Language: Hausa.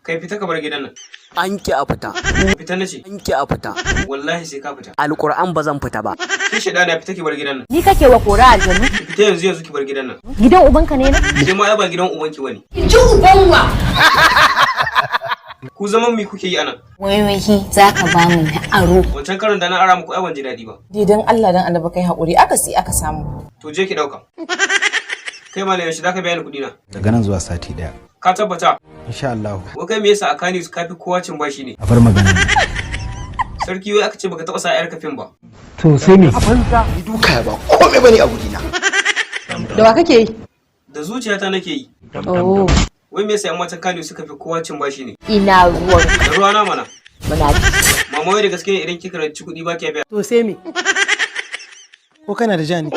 Kai fita ka bar gidan nan. An ki a fita. Fita nace. An ki a fita. Wallahi sai ka fita. Alƙur'an ba zan fita ba. Ki sheda na fita ki bar gidan nan. Ni kake wa kora aljanu? Fita yanzu ki bar gidan nan. Gidan ubanka ne na? Ke ma ai ba gidan ubanki bane. Ji uban wa. Ku zaman me kuke yi anan? Wai zaka ba mu aro. Wancan karon da na ara muku ai ban ji dadi ba. Dan Allah dan Annabi kai hakuri aka samu. To je ki dauka. Kai malam yaushe zaka biya ni kuɗi na? Daga nan zuwa sati daya. Ka tabbata? Insha Allah. Wa kai me yasa akani su kafi kowa cin bashi ne? A bar magana. Sarki wai aka ce baka taba sa yar kafin ba. To sai me? A banza. Ni duka ba komai bane a gurina. Da wa kake yi? Da zuciyata nake yi. Oh. Wai me yasa yan matan Kano suka fi kowa cin bashi ne? Ina ruwan. Da ruwa na mana. Muna Mama wai da gaske ne idan kika ranci kuɗi ba ki biya. To sai me? Ko kana da jani?